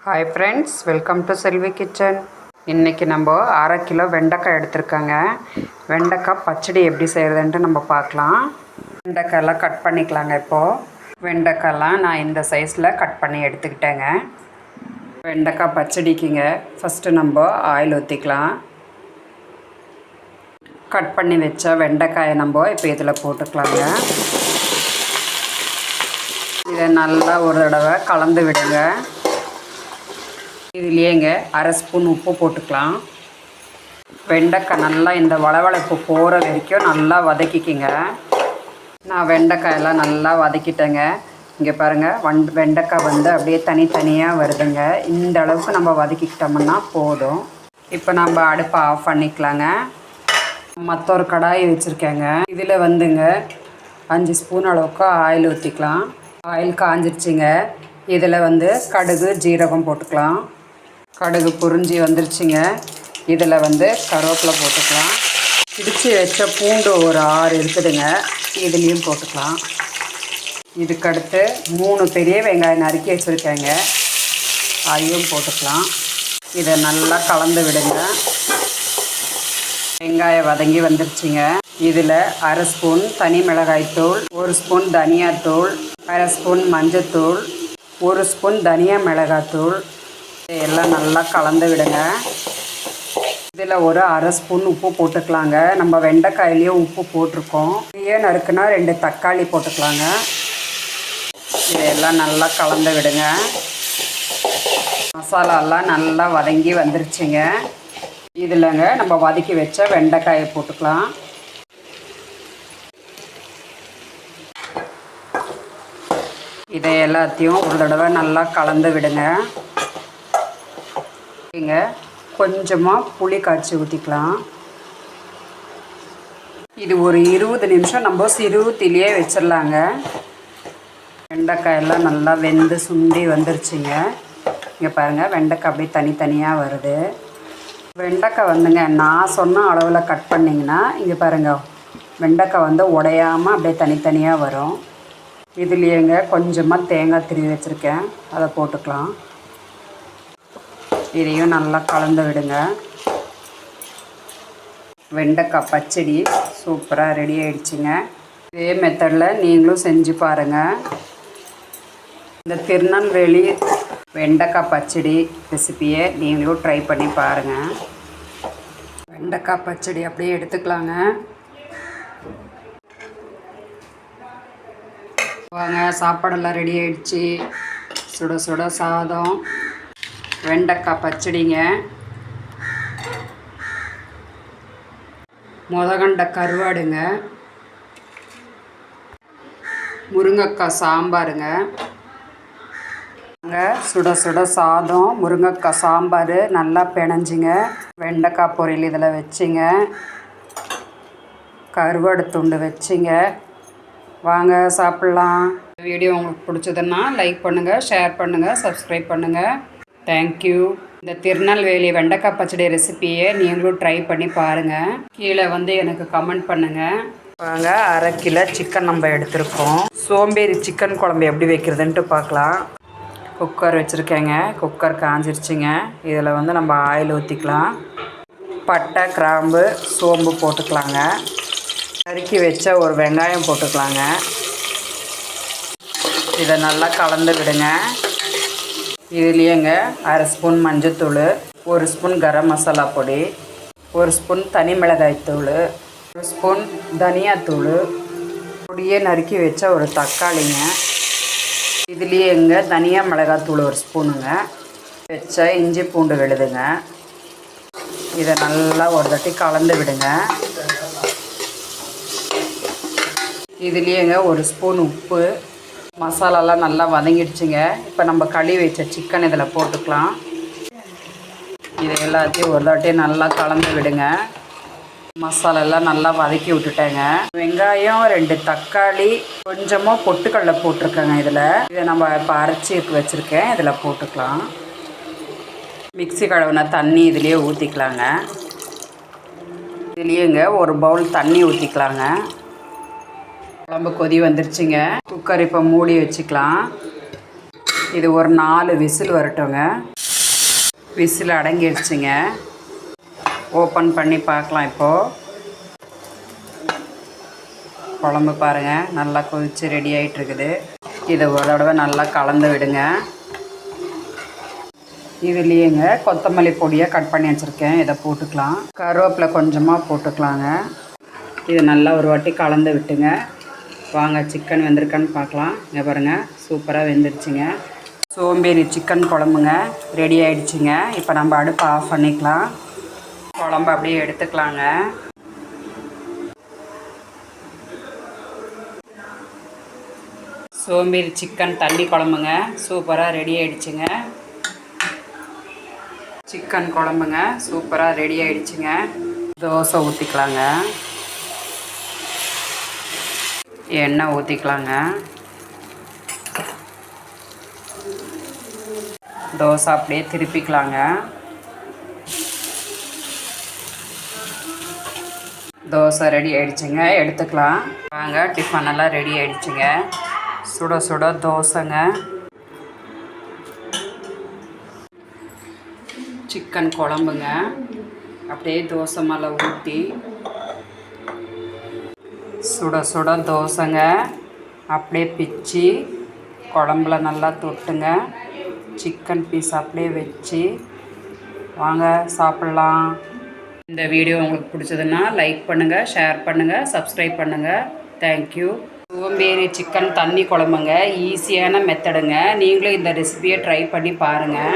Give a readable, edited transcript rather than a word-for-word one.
Hi friends, welcome to Selvi kitchen. இன்றைக்கி நம்ம 1/2 kilo வெண்டைக்காய் எடுத்துருக்காங்க. வெண்டைக்காய் பச்சடி எப்படி செய்கிறதுன்ட்டு நம்ம பார்க்கலாம். வெண்டைக்காயெல்லாம் கட் பண்ணிக்கலாங்க. இப்போது வெண்டைக்காயெல்லாம் நான் இந்த சைஸில் கட் பண்ணி எடுத்துக்கிட்டேங்க. வெண்டைக்காய் பச்சடிக்குங்க ஃபஸ்ட்டு நம்ம ஆயில் ஊற்றிக்கலாம். கட் பண்ணி வச்ச வெண்டைக்காயை நம்ம இப்போ இதில் போட்டுக்கலாங்க. இதை நல்லா ஒரு தடவை கலந்து விடுங்க. இதுலேயேங்க 1/2 ஸ்பூன் உப்பு போட்டுக்கலாம். வெண்டைக்காய் நல்லா இந்த வளவளப்பு போகிற வரைக்கும் நல்லா வதக்கிக்கிங்க. நான் வெண்டைக்காயெல்லாம் நல்லா வதக்கிட்டேங்க. இங்கே பாருங்கள், வெண்டைக்காய் அப்படியே தனித்தனியாக வருதுங்க. இந்த அளவுக்கு நம்ம வதக்கிக்கிட்டோம்னா போதும். இப்போ நம்ம அடுப்பை ஆஃப் பண்ணிக்கலாங்க. மற்றொரு கடாயை வச்சுருக்கேங்க. இதில் 5 ஸ்பூன் அளவுக்கு ஆயில் ஊற்றிக்கலாம். ஆயில் காஞ்சிருச்சுங்க. இதில் கடுகு ஜீரகம் போட்டுக்கலாம். கடுகு பொரிஞ்சி வந்துருச்சுங்க. இதில் கருவேப்பிலை போட்டுக்கலாம். இடித்து வச்ச பூண்டு ஒரு 6 இருக்குதுங்க, இதுலேயும் போட்டுக்கலாம். இதுக்கடுத்து 3 பெரிய வெங்காயம் நறுக்கி வச்சுருக்கேங்க, அதையும் போட்டுக்கலாம். இதை நல்லா கலந்து விடுங்க. வெங்காயம் வதங்கி வந்துருச்சுங்க. இதில் 1/2 ஸ்பூன் தனி மிளகாய்த்தூள், 1 ஸ்பூன் தனியாத்தூள், 1/2 ஸ்பூன் மஞ்சத்தூள், 1 ஸ்பூன் தனியா மிளகாத்தூள் எல்லாம் நல்லா கலந்து விடுங்க. இதில் ஒரு 1/2 ஸ்பூன் உப்பு போட்டுக்கலாங்க. நம்ம வெண்டைக்காயிலையும் உப்பு போட்டிருக்கோம். இதையே நறுக்குனா 2 தக்காளி போட்டுக்கலாங்க. இதையெல்லாம் நல்லா கலந்து விடுங்க. மசாலாலாம் நல்லா வதங்கி வந்துருச்சுங்க. இதில்ங்க நம்ம வதக்கி வச்ச வெண்டைக்காயை போட்டுக்கலாம். இதை எல்லாத்தையும் ஒரு தடவை நல்லா கலந்து விடுங்க. இங்கே கொஞ்சமாக புளி காய்ச்சி ஊற்றிக்கலாம். இது ஒரு 20 நிமிஷம் நம்ம சிறுதீயிலே வச்சிடலாங்க. வெண்டைக்காயெல்லாம் நல்லா வெந்து சுண்டி வந்துருச்சுங்க. இங்கே பாருங்கள், வெண்டைக்காய் அப்படியே தனித்தனியாக வருது. வெண்டைக்காய் நான் சொன்ன அளவில் கட் பண்ணிங்கன்னா இங்கே பாருங்கள், வெண்டைக்காய் உடையாமல் அப்படியே தனித்தனியாக வரும். இதுலேயேங்க கொஞ்சமாக தேங்காய் திருவி வச்சுருக்கேன், அதை போட்டுக்கலாம். இதையும் நல்லா கலந்து விடுங்க. வெண்டைக்காய் பச்சடி சூப்பராக ரெடி ஆகிடுச்சிங்க. இதே மெத்தடில் நீங்களும் செஞ்சு பாருங்கள். இந்த திருநெல்வேலி வெண்டைக்காய் பச்சடி ரெசிப்பியை நீங்களும் ட்ரை பண்ணி பாருங்கள். வெண்டைக்காய் பச்சடி அப்படியே எடுத்துக்கலாங்க. வாங்க, சாப்பாடெல்லாம் ரெடி ஆகிடுச்சி. சுட சுட சாதம், வெண்டைக்காய் பச்சடிங்க, முதகண்ட கருவாடுங்க, முருங்கைக்காய் சாம்பாருங்க. சுட சுட சாதம், முருங்கைக்காய் சாம்பார் நல்லா பிணைஞ்சிங்க. வெண்டைக்காய் பொரியல் இதில் வச்சிங்க, கருவாடு துண்டு வச்சிங்க. வாங்க சாப்பிட்லாம். வீடியோ உங்களுக்கு பிடிச்சதுன்னா லைக் பண்ணுங்கள், ஷேர் பண்ணுங்கள், சப்ஸ்கிரைப் பண்ணுங்கள். தேங்க்யூ. இந்த திருநெல்வேலி வெண்டைக்காய் பச்சடி ரெசிப்பியை நீங்களும் ட்ரை பண்ணி பாருங்கள். கீழே எனக்கு கமெண்ட் பண்ணுங்கள். வாங்க, 1/2 கிலோ சிக்கன் நம்ம எடுத்துருக்கோம். சோம்பேறி சிக்கன் குழம்பு எப்படி வைக்கிறதுன்ட்டு பார்க்கலாம். குக்கர் வச்சுருக்கேங்க. குக்கர் காஞ்சிருச்சுங்க. இதில் நம்ம ஆயில் ஊற்றிக்கலாம். பட்டை, கிராம்பு, சோம்பு போட்டுக்கலாங்க. நறுக்கி வச்ச ஒரு வெங்காயம் போட்டுக்கலாங்க. இதை நல்லா கலந்து விடுங்க. இதுலேயேங்க 1/2 ஸ்பூன் மஞ்சத்தூள், 1 ஸ்பூன் கரம் மசாலா பொடி, 1 ஸ்பூன் தனி மிளகாய்த்தூள், 1 ஸ்பூன் தனியாத்தூள், பொடியே நறுக்கி வச்ச ஒரு தக்காளிங்க. இதுலேயேங்க தனியா மிளகாத்தூள் 1 ஸ்பூனுங்க, வச்ச இஞ்சி பூண்டு விழுதுங்க. இதை நல்லா ஒரு தட்டி கலந்து விடுங்க. இதுலேயேங்க 1 ஸ்பூன் உப்பு. மசாலாலாம் நல்லா வதங்கிடுச்சுங்க. இப்போ நம்ம கழுவி வச்ச சிக்கன் இதில் போட்டுக்கலாம். இதை எல்லாத்தையும் ஒரு தாட்டி நல்லா கலந்து விடுங்க. மசாலாலாம் நல்லா வதக்கி விட்டுட்டேங்க. வெங்காயம், 2 தக்காளி, கொஞ்சமாக பொட்டுக்கடலை போட்டிருக்கேங்க. இதை நம்ம இப்போ அரைச்சி வச்சுருக்கேன், இதில் போட்டுக்கலாம். மிக்ஸி கழுவின தண்ணி இதுலேயே ஊற்றிக்கலாங்க. இதுலேயேங்க 1 பவுல் தண்ணி ஊற்றிக்கலாங்க. குழம்பு கொதி வந்துருச்சுங்க. குக்கர் இப்போ மூடி வச்சுக்கலாம். இது ஒரு 4 விசில் வரட்டுங்க. விசில் அடங்கிடுச்சுங்க. ஓப்பன் பண்ணி பார்க்கலாம். இப்போது குழம்பு பாருங்கள் நல்லா கொதித்து ரெடி ஆகிட்டுருக்குது. இதை ஒரு தடவை நல்லா கலந்து விடுங்க. இதுலேயேங்க கொத்தமல்லி பொடியாக கட் பண்ணி வச்சுருக்கேன், இதை போட்டுக்கலாம். கருவேப்பிலை கொஞ்சமாக போட்டுக்கலாங்க. இது நல்லா ஒரு வாட்டி கலந்து விட்டுங்க. வாங்க சிக்கன் வெந்திருக்கான்னு பார்க்கலாம். இங்கே பாருங்கள் சூப்பராக வெந்துருச்சுங்க. சோம்பேறி சிக்கன் குழம்புங்க ரெடி ஆகிடுச்சிங்க. இப்போ நம்ம அடுப்பை ஆஃப் பண்ணிக்கலாம். குழம்பு அப்படியே எடுத்துக்கலாங்க. சோம்பேறி சிக்கன் தண்ணி குழம்புங்க சூப்பராக ரெடி ஆகிடுச்சிங்க. சிக்கன் குழம்புங்க சூப்பராக ரெடி ஆகிடுச்சிங்க. தோசை ஊற்றிக்கலாங்க. எண்ணெய் ஊற்றிக்கலாங்க. தோசை அப்படியே திருப்பிக்கலாங்க. தோசை ரெடி ஆகிடுச்சிங்க, எடுத்துக்கலாம். வாங்க டிஃபன் எல்லாம் ரெடி ஆகிடுச்சிங்க. சுட சுட தோசைங்க. சிக்கன் குழம்புங்க அப்படியே தோசை மேலே ஊற்றி சுட சுட தோசைங்க அப்படியே பிச்சு குழம்புல நல்லா தொட்டுங்க. சிக்கன் பீஸ் அப்படியே வச்சு வாங்க சாப்பிட்லாம். இந்த வீடியோ உங்களுக்கு பிடிச்சதுன்னா லைக் பண்ணுங்கள், ஷேர் பண்ணுங்கள், சப்ஸ்கிரைப் பண்ணுங்கள். தேங்க்யூ. சோம்பேறி சிக்கன் தண்ணி குழம்புங்க ஈஸியான மெத்தடுங்க. நீங்களும் இந்த ரெசிபியை ட்ரை பண்ணி பாருங்கள்.